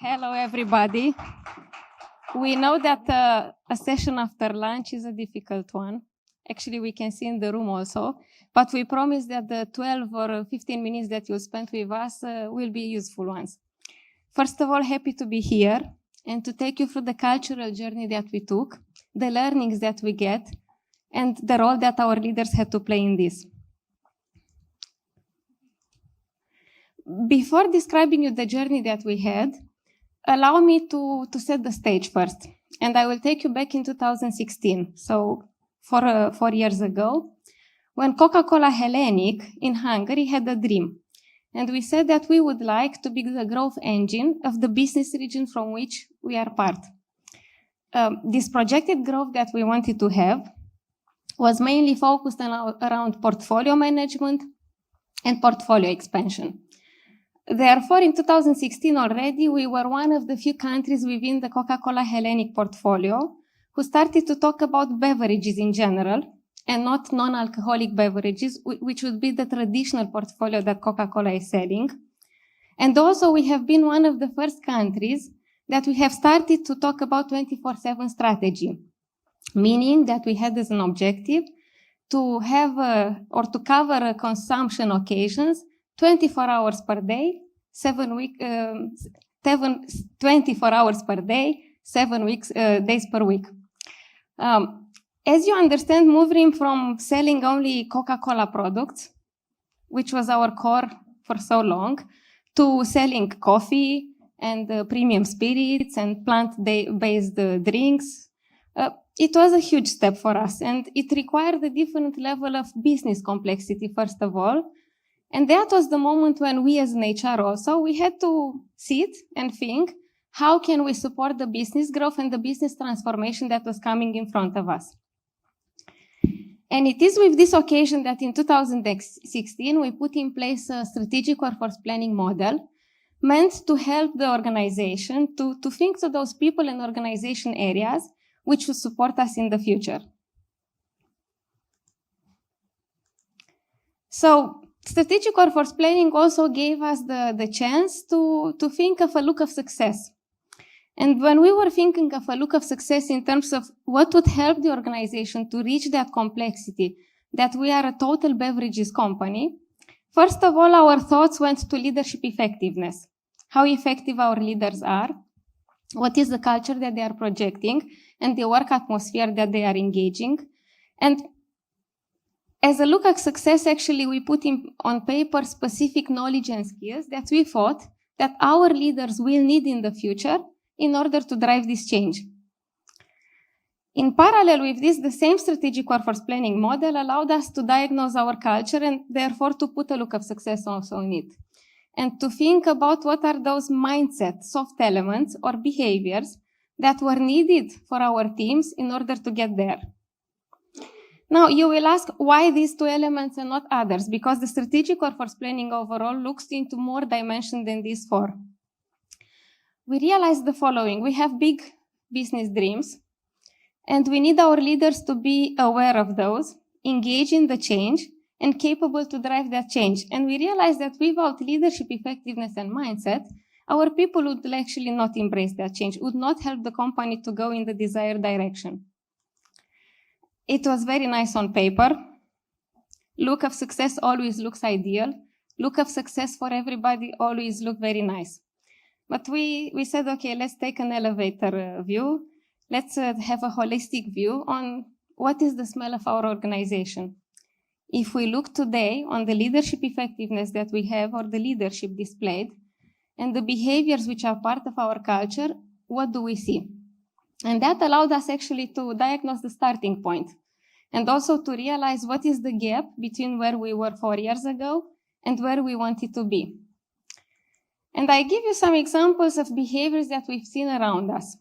Hello, everybody. We know that a session after lunch is a difficult one. Actually, we can see in the room also. But we promise that the 12 or 15 minutes that you'll spend with us will be useful ones. First of all, happy to be here and to take you through the cultural journey that we took, the learnings that we get, and the role that our leaders had to play in this. Before describing you the journey that we had, allow me to set the stage first. And I will take you back in 2016, so 4 years ago, when Coca-Cola Hellenic in Hungary had a dream. And we said that we would like to be the growth engine of the business region from which we are part. This projected growth that we wanted to have was mainly focused around portfolio management and portfolio expansion. Therefore, in 2016 already, we were one of the few countries within the Coca-Cola Hellenic portfolio who started to talk about beverages in general and not non-alcoholic beverages, which would be the traditional portfolio that Coca-Cola is selling. And also, we have been one of the first countries that we have started to talk about 24/7 strategy, meaning that we had as an objective to have or to cover consumption occasions 24 hours per day, 24 hours per day, 7 days per week. As you understand, moving from selling only Coca-Cola products, which was our core for so long, to selling coffee and premium spirits and plant-based drinks, it was a huge step for us, and it required a different level of business complexity, first of all. And that was the moment when we as an HR also, we had to sit and think, how can we support the business growth and the business transformation that was coming in front of us? And it is with this occasion that in 2016, we put in place a strategic workforce planning model meant to help the organization to think to those people and organization areas which will support us in the future. So, strategic workforce planning also gave us the chance to think of a look of success. And when we were thinking of a look of success in terms of what would help the organization to reach that complexity, that we are a total beverages company, first of all, our thoughts went to leadership effectiveness. How effective our leaders are, what is the culture that they are projecting, and the work atmosphere that they are engaging. And as a look at success, actually, we put on paper specific knowledge and skills that we thought that our leaders will need in the future in order to drive this change. In parallel with this, the same strategic workforce planning model allowed us to diagnose our culture and therefore to put a look of success also in it. And to think about what are those mindset, soft elements or behaviors that were needed for our teams in order to get there. Now, you will ask why these 2 elements and not others, because the strategic workforce planning overall looks into more dimension than these 4. We realized the following. We have big business dreams, and we need our leaders to be aware of those, engage in the change, and capable to drive that change. And we realized that without leadership effectiveness and mindset, our people would actually not embrace that change, would not help the company to go in the desired direction. It was very nice on paper. Look of success always looks ideal. Look of success for everybody always look very nice. But we said, okay, let's take an elevator view. Let's have a holistic view on what is the smell of our organization. If we look today on the leadership effectiveness that we have or the leadership displayed and the behaviors which are part of our culture, what do we see? And that allowed us actually to diagnose the starting point and also to realize what is the gap between where we were 4 years ago and where we wanted to be. And I give you some examples of behaviors that we've seen around us.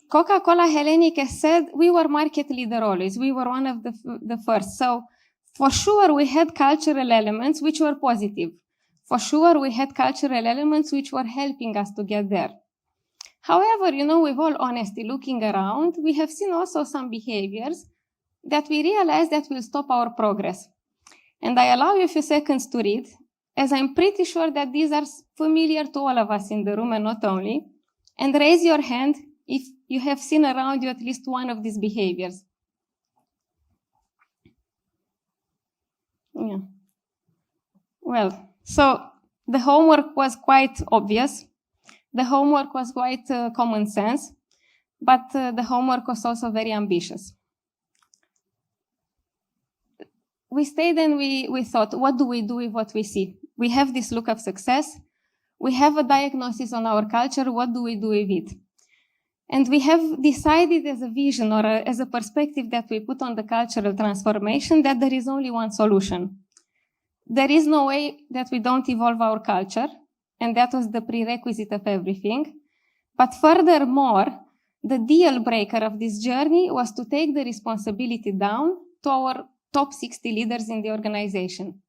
Coca-Cola Hellenic has said we were market leader always. We were one of the first. So for sure we had cultural elements which were positive. For sure we had cultural elements which were helping us to get there. However, with all honesty, looking around, we have seen also some behaviors that we realize that will stop our progress. And I allow you a few seconds to read as I'm pretty sure that these are familiar to all of us in the room and not only, and raise your hand if you have seen around you at least one of these behaviors. Yeah. Well, so the homework was quite obvious. The homework was quite common sense, but the homework was also very ambitious. We stayed and we thought, what do we do with what we see? We have this look of success. We have a diagnosis on our culture. What do we do with it? And we have decided as a vision or as a perspective that we put on the cultural transformation that there is only one solution. There is no way that we don't evolve our culture, and that was the prerequisite of everything. But furthermore, the deal breaker of this journey was to take the responsibility down to our top 60 leaders in the organization.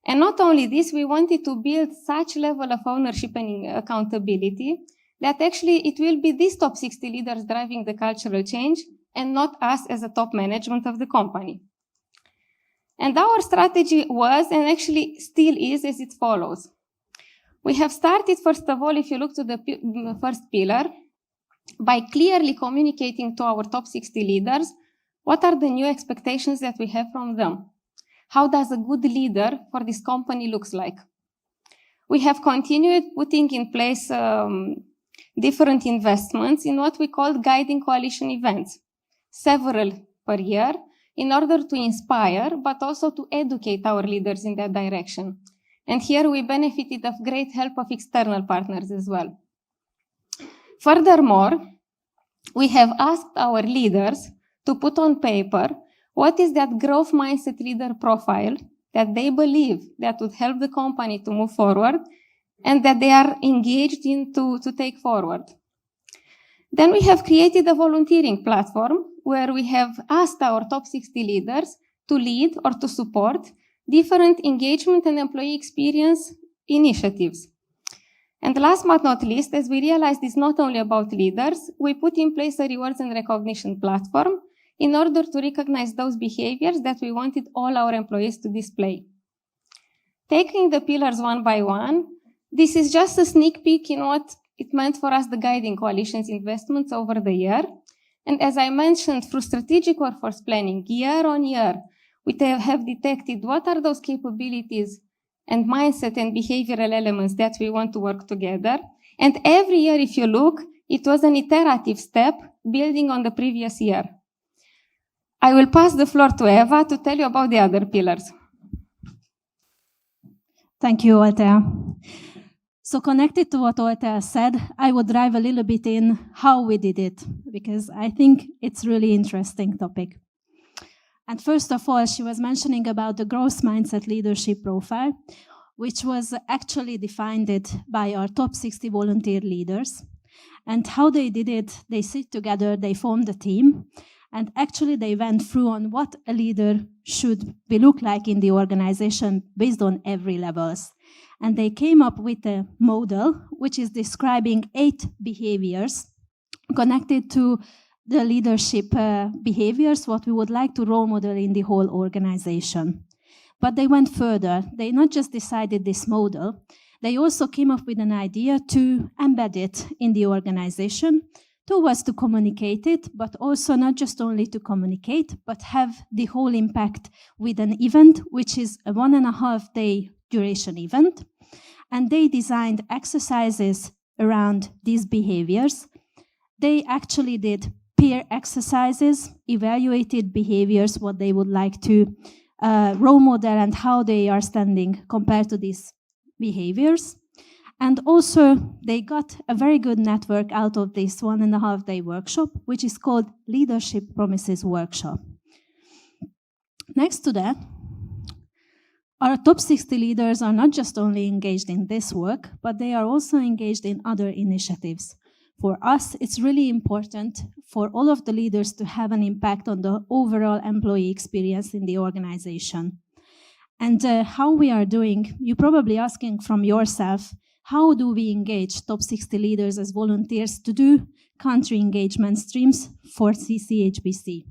And not only this, we wanted to build such level of ownership and accountability that actually it will be these top 60 leaders driving the cultural change and not us as a top management of the company. And our strategy was, and actually still is, as it follows. We have started, first of all, if you look to the first pillar, by clearly communicating to our top 60 leaders what are the new expectations that we have from them. How does a good leader for this company looks like? We have continued putting in place different investments in what we call guiding coalition events, several per year, in order to inspire, but also to educate our leaders in that direction. And here we benefited of great help of external partners as well. Furthermore, we have asked our leaders to put on paper what is that growth mindset leader profile that they believe that would help the company to move forward and that they are engaged in to take forward. Then we have created a volunteering platform where we have asked our top 60 leaders to lead or to support different engagement and employee experience initiatives. And last but not least, as we realized it's not only about leaders, we put in place a rewards and recognition platform in order to recognize those behaviors that we wanted all our employees to display. Taking the pillars one by one, this is just a sneak peek in what it meant for us, the guiding coalition's investments over the year. And as I mentioned, through strategic workforce planning, year on year, we have detected what are those capabilities and mindset and behavioral elements that we want to work together. And every year, if you look, it was an iterative step building on the previous year. I will pass the floor to Eva to tell you about the other pillars. Thank you, Oltea. So connected to what Oltea said, I would dive a little bit in how we did it, because I think it's really interesting topic. And first of all, she was mentioning about the growth mindset leadership profile, which was actually defined by our top 60 volunteer leaders. And how they did it, they sit together, they formed a team, and actually they went through on what a leader should look like in the organization based on every levels. And they came up with a model which is describing 8 behaviors connected to the leadership behaviors, what we would like to role model in the whole organization. But they went further. They not just decided this model, they also came up with an idea to embed it in the organization. Two was to communicate it, but also not just only to communicate, but have the whole impact with an event, which is a 1.5 day duration event. And they designed exercises around these behaviors. They actually did peer exercises, evaluated behaviors, what they would like to role model and how they are standing compared to these behaviors. And also, they got a very good network out of this 1.5 day workshop, which is called Leadership Promises Workshop. Next to that, our top 60 leaders are not just only engaged in this work, but they are also engaged in other initiatives. For us, it's really important for all of the leaders to have an impact on the overall employee experience in the organization. And how we are doing, you're probably asking from yourself, how do we engage top 60 leaders as volunteers to do country engagement streams for CCHBC?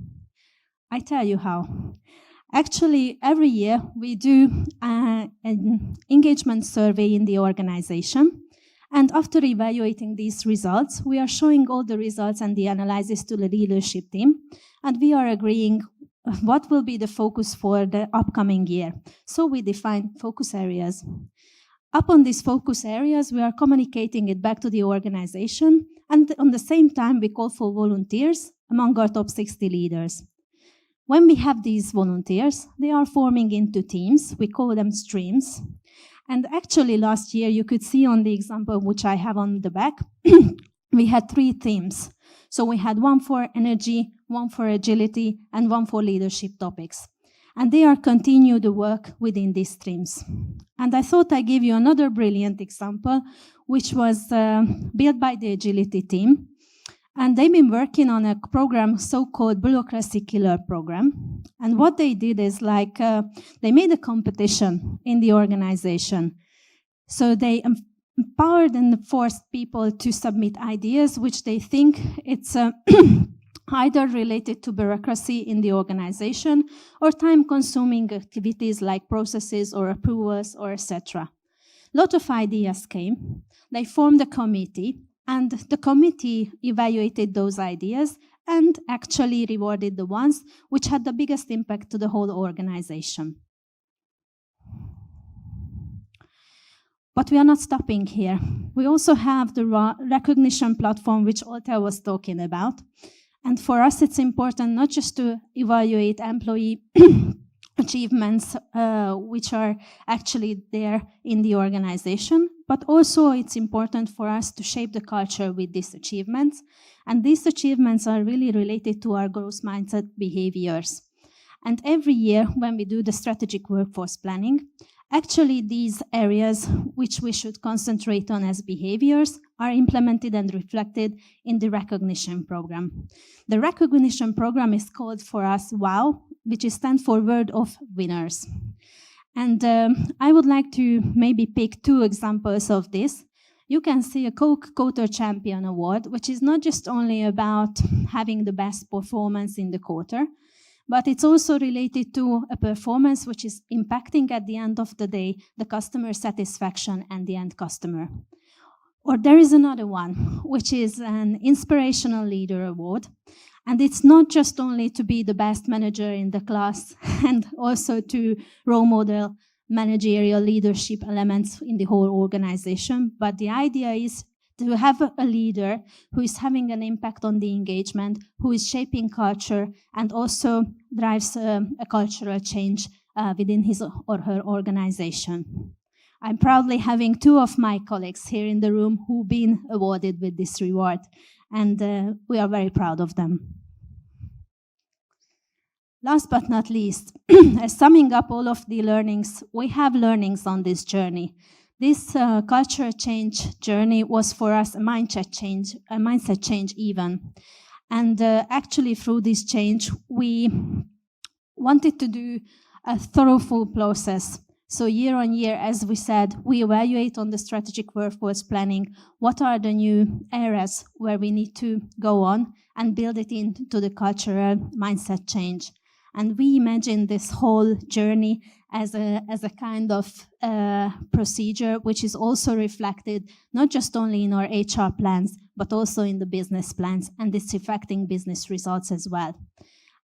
I tell you how. Actually, every year we do an engagement survey in the organization. And after evaluating these results, we are showing all the results and the analysis to the leadership team. And we are agreeing what will be the focus for the upcoming year. So we define focus areas. Upon these focus areas, we are communicating it back to the organization. And on the same time, we call for volunteers among our top 60 leaders. When we have these volunteers, they are forming into teams. We call them streams. And actually, last year, you could see on the example which I have on the back, we had 3 themes. So we had one for energy, one for agility, and one for leadership topics. And they are continue the work within these streams. And I thought I'd give you another brilliant example, which was built by the agility team. And they've been working on a program so-called Bureaucracy Killer program. And what they did is they made a competition in the organization. So they empowered and forced people to submit ideas which they think it's either related to bureaucracy in the organization or time-consuming activities like processes or approvals or etc. A lot of ideas came. They formed a committee. And the committee evaluated those ideas and actually rewarded the ones which had the biggest impact to the whole organization. But we are not stopping here. We also have the recognition platform which Oltea was talking about. And for us, it's important not just to evaluate employee achievements which are actually there in the organization, but also it's important for us to shape the culture with these achievements. And these achievements are really related to our growth mindset behaviors. And every year when we do the strategic workforce planning, actually these areas which we should concentrate on as behaviors are implemented and reflected in the recognition program. The recognition program is called for us WOW, which stands for Word of Winners. And I would like to maybe pick 2 examples of this. You can see a Quarter Champion Award, which is not just only about having the best performance in the quarter, but it's also related to a performance which is impacting at the end of the day the customer satisfaction and the end customer. Or there is another one, which is an Inspirational Leader Award. And it's not just only to be the best manager in the class and also to role model managerial leadership elements in the whole organization, but the idea is to have a leader who is having an impact on the engagement, who is shaping culture, and also drives a cultural change within his or her organization. I'm proudly having 2 of my colleagues here in the room who've been awarded with this reward, and we are very proud of them. Last but not least, as summing up all of the learnings, we have learnings on this journey. This culture change journey was for us a mindset change even. And actually through this change, we wanted to do a thorough process. So year on year, as we said, we evaluate on the strategic workforce planning what are the new areas where we need to go on and build it into the cultural mindset change. And we imagine this whole journey as a kind of procedure which is also reflected not just only in our HR plans, but also in the business plans, and it's affecting business results as well.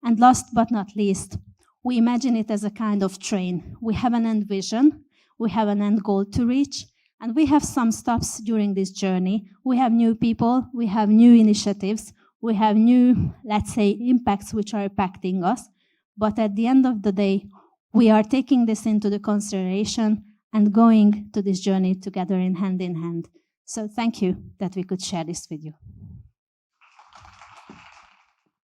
And last but not least, we imagine it as a kind of train. We have an end vision, we have an end goal to reach, and we have some stops during this journey. We have new people, we have new initiatives, we have new, let's say, impacts which are impacting us. But at the end of the day, we are taking this into the consideration and going to this journey together in hand. So thank you that we could share this with you.